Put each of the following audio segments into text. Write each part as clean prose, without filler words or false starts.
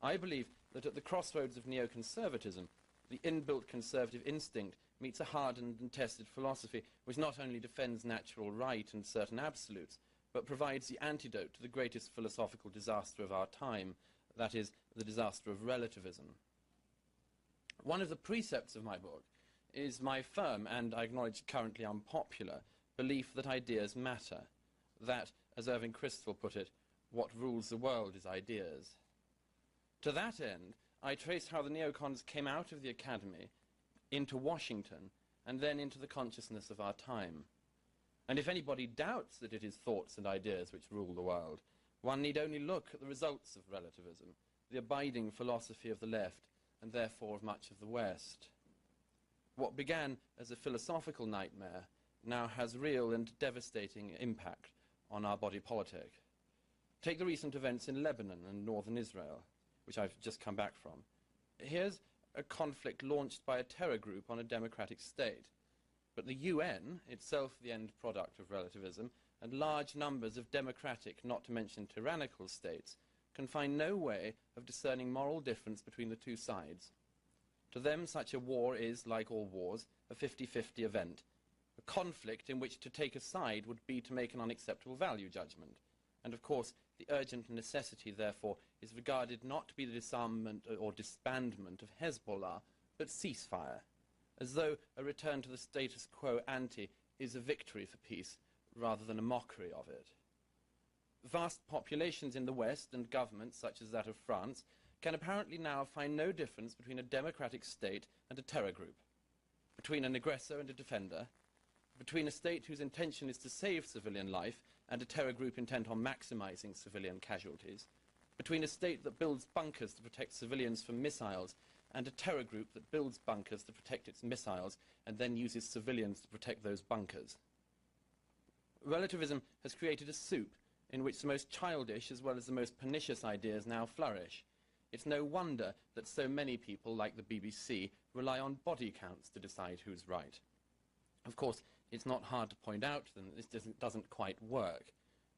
I believe that at the crossroads of neoconservatism, the inbuilt conservative instinct meets a hardened and tested philosophy which not only defends natural right and certain absolutes, but provides the antidote to the greatest philosophical disaster of our time, that is, the disaster of relativism. One of the precepts of my book is my firm, and I acknowledge currently unpopular, belief that ideas matter, that, as Irving Kristol put it, what rules the world is ideas. To that end, I trace how the neocons came out of the academy into Washington and then into the consciousness of our time. And if anybody doubts that it is thoughts and ideas which rule the world, one need only look at the results of relativism, the abiding philosophy of the left, and therefore of much of the West. What began as a philosophical nightmare now has real and devastating impact on our body politic. Take the recent events in Lebanon and northern Israel, which I've just come back from. Here's a conflict launched by a terror group on a democratic state. But the UN, itself the end product of relativism, and large numbers of democratic, not to mention tyrannical states, can find no way of discerning moral difference between the two sides. To them, such a war is, like all wars, a 50-50 event, a conflict in which to take a side would be to make an unacceptable value judgment. And of course, the urgent necessity, therefore, is regarded not to be the disarmament or disbandment of Hezbollah, but ceasefire, as though a return to the status quo ante is a victory for peace, rather than a mockery of it. Vast populations in the West and governments, such as that of France, can apparently now find no difference between a democratic state and a terror group, between an aggressor and a defender, between a state whose intention is to save civilian life and a terror group intent on maximizing civilian casualties, between a state that builds bunkers to protect civilians from missiles and a terror group that builds bunkers to protect its missiles and then uses civilians to protect those bunkers. Relativism has created a soup in which the most childish as well as the most pernicious ideas now flourish. It's no wonder that so many people, like the BBC, rely on body counts to decide who's right. Of course, it's not hard to point out to them that this doesn't quite work.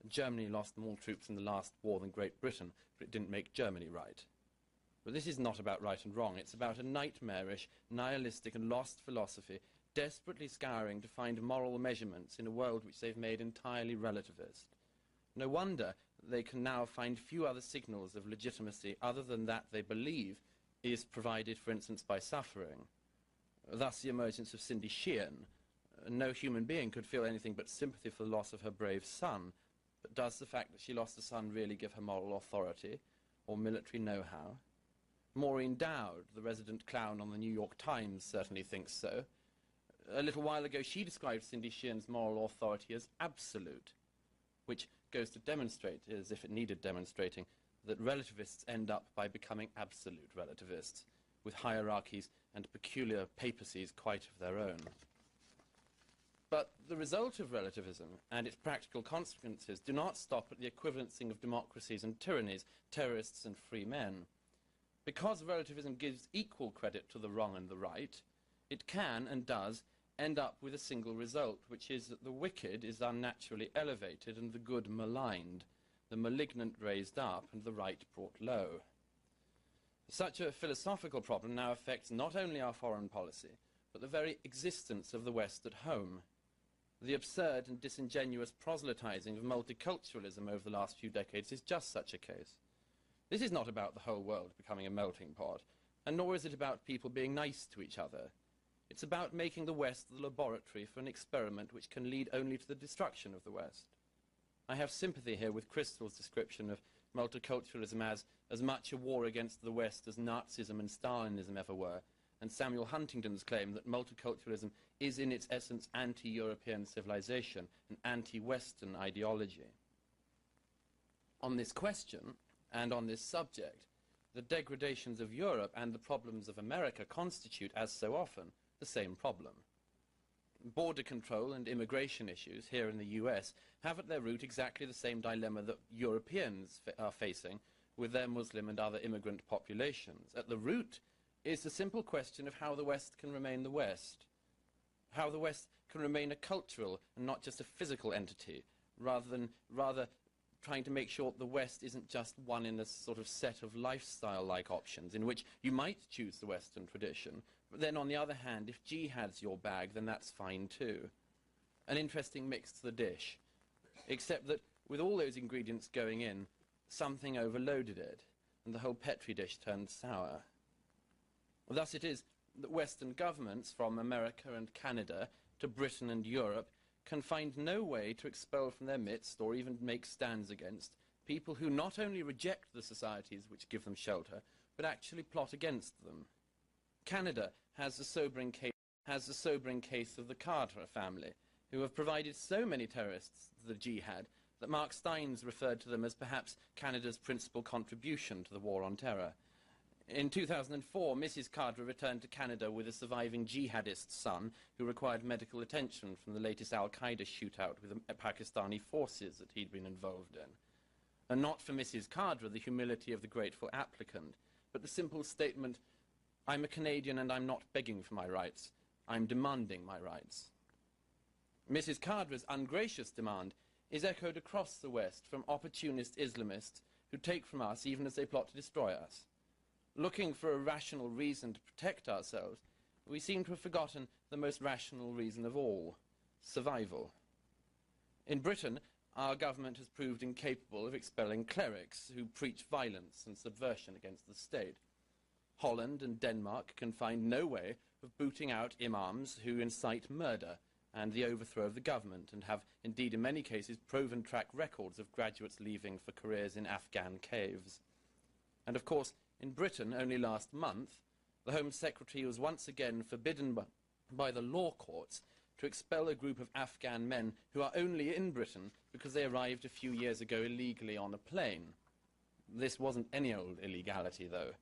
Germany lost more troops in the last war than Great Britain, but it didn't make Germany right. But this is not about right and wrong. It's about a nightmarish, nihilistic and lost philosophy desperately scouring to find moral measurements in a world which they've made entirely relativist. No wonder they can now find few other signals of legitimacy other than that they believe is provided, for instance, by suffering. Thus the emergence of Cindy Sheehan. No human being could feel anything but sympathy for the loss of her brave son, but does the fact that she lost a son really give her moral authority or military know-how? Maureen Dowd, the resident clown on the New York Times, certainly thinks so. A little while ago she described Cindy Sheehan's moral authority as absolute, which goes to demonstrate, as if it needed demonstrating, that relativists end up by becoming absolute relativists, with hierarchies and peculiar papacies quite of their own. But the result of relativism and its practical consequences do not stop at the equivalencing of democracies and tyrannies, terrorists and free men. Because relativism gives equal credit to the wrong and the right, it can, and does, end up with a single result, which is that the wicked is unnaturally elevated and the good maligned, the malignant raised up and the right brought low. Such a philosophical problem now affects not only our foreign policy, but the very existence of the West at home. The absurd and disingenuous proselytizing of multiculturalism over the last few decades is just such a case. This is not about the whole world becoming a melting pot, and nor is it about people being nice to each other. It's about making the West the laboratory for an experiment which can lead only to the destruction of the West. I have sympathy here with Kristol's description of multiculturalism as much a war against the West as Nazism and Stalinism ever were, and Samuel Huntington's claim that multiculturalism is in its essence anti-European civilization, an anti-Western ideology. On this question, and on this subject, the degradations of Europe and the problems of America constitute, as so often, the same problem. Border control and immigration issues here in the US have at their root exactly the same dilemma that Europeans are facing with their Muslim and other immigrant populations. At the root is the simple question of how the West can remain the West, how the West can remain a cultural and not just a physical entity, rather trying to make sure the West isn't just one in a sort of set of lifestyle-like options in which you might choose the Western tradition, but then on the other hand, if jihad's your bag, then that's fine too. An interesting mix to the dish, except that with all those ingredients going in, something overloaded it, and the whole Petri dish turned sour. Thus it is that Western governments, from America and Canada to Britain and Europe, can find no way to expel from their midst or even make stands against people who not only reject the societies which give them shelter, but actually plot against them. Canada has the sobering case of the Carter family, who have provided so many terrorists to the jihad that Mark Steins referred to them as perhaps Canada's principal contribution to the war on terror. In 2004, Mrs. Carter returned to Canada with a surviving jihadist son who required medical attention from the latest al-Qaeda shootout with the Pakistani forces that he'd been involved in. And not for Mrs. Carter the humility of the grateful applicant, but the simple statement, "I'm a Canadian and I'm not begging for my rights. I'm demanding my rights." Mrs. Carter's ungracious demand is echoed across the West from opportunist Islamists who take from us even as they plot to destroy us. Looking for a rational reason to protect ourselves, we seem to have forgotten the most rational reason of all, survival. In Britain, our government has proved incapable of expelling clerics who preach violence and subversion against the state. Holland and Denmark can find no way of booting out imams who incite murder and the overthrow of the government, and have indeed in many cases proven track records of graduates leaving for careers in Afghan caves. And of course, in Britain, only last month, the Home Secretary was once again forbidden by the law courts to expel a group of Afghan men who are only in Britain because they arrived a few years ago illegally on a plane. This wasn't any old illegality, though.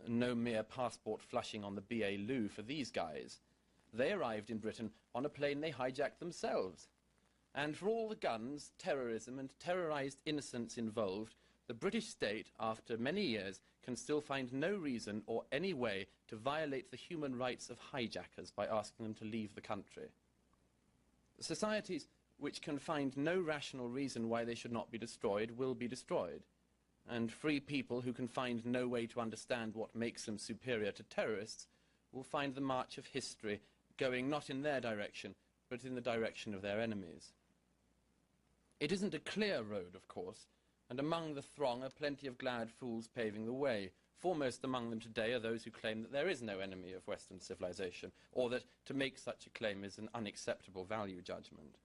No mere passport flushing on the BA loo for these guys. They arrived in Britain on a plane they hijacked themselves. And for all the guns, terrorism, and terrorized innocents involved, the British state, after many years, can still find no reason or any way to violate the human rights of hijackers by asking them to leave the country. Societies which can find no rational reason why they should not be destroyed will be destroyed, and free people who can find no way to understand what makes them superior to terrorists will find the march of history going not in their direction, but in the direction of their enemies. It isn't a clear road, of course, and among the throng are plenty of glad fools paving the way. Foremost among them today are those who claim that there is no enemy of Western civilization, or that to make such a claim is an unacceptable value judgment.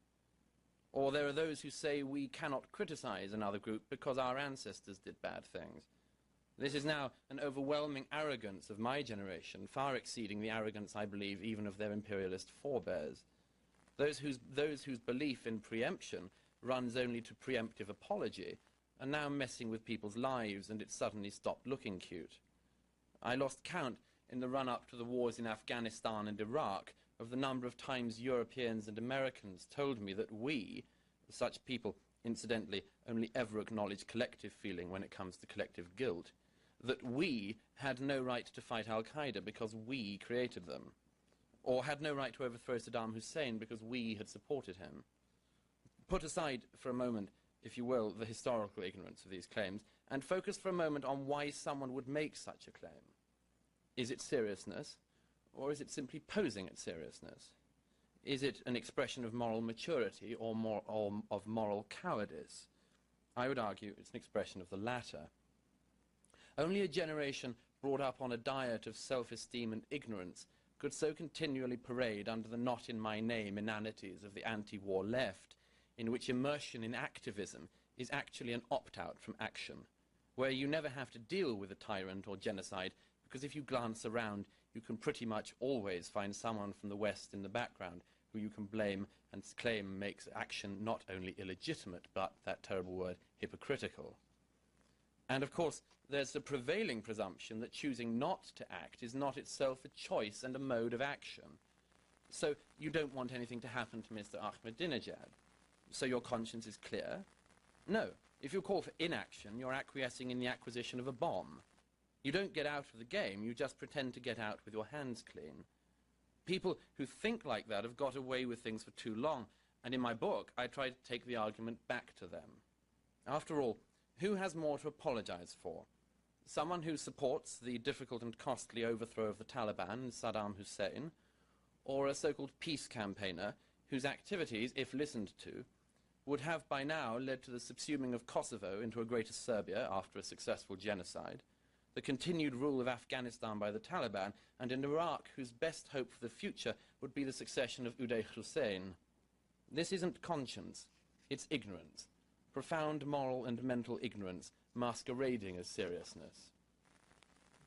Or there are those who say we cannot criticize another group because our ancestors did bad things. This is now an overwhelming arrogance of my generation, far exceeding the arrogance, I believe, even of their imperialist forebears. Those whose belief in preemption runs only to preemptive apology are now messing with people's lives, and it suddenly stopped looking cute. I lost count in the run-up to the wars in Afghanistan and Iraq of the number of times Europeans and Americans told me that we, such people incidentally only ever acknowledge collective feeling when it comes to collective guilt, that we had no right to fight al-Qaeda because we created them, or had no right to overthrow Saddam Hussein because we had supported him. Put aside for a moment, if you will, the historical ignorance of these claims, and focus for a moment on why someone would make such a claim. Is it seriousness, or is it simply posing at seriousness? Is it an expression of moral maturity or of moral cowardice? I would argue it's an expression of the latter. Only a generation brought up on a diet of self-esteem and ignorance could so continually parade under the not in my name inanities of the anti-war left, in which immersion in activism is actually an opt-out from action, where you never have to deal with a tyrant or genocide, because if you glance around, you can pretty much always find someone from the West in the background who you can blame and claim makes action not only illegitimate, but, that terrible word, hypocritical. And of course, there's the prevailing presumption that choosing not to act is not itself a choice and a mode of action. So you don't want anything to happen to Mr. Ahmadinejad. So your conscience is clear? No. If you call for inaction, you're acquiescing in the acquisition of a bomb. You don't get out of the game, you just pretend to get out with your hands clean. People who think like that have got away with things for too long, and in my book I try to take the argument back to them. After all, who has more to apologize for? Someone who supports the difficult and costly overthrow of the Taliban and Saddam Hussein, or a so-called peace campaigner whose activities, if listened to, would have by now led to the subsuming of Kosovo into a greater Serbia after a successful genocide, the continued rule of Afghanistan by the Taliban, and in Iraq whose best hope for the future would be the succession of Uday Hussein. This isn't conscience, it's ignorance. Profound moral and mental ignorance masquerading as seriousness.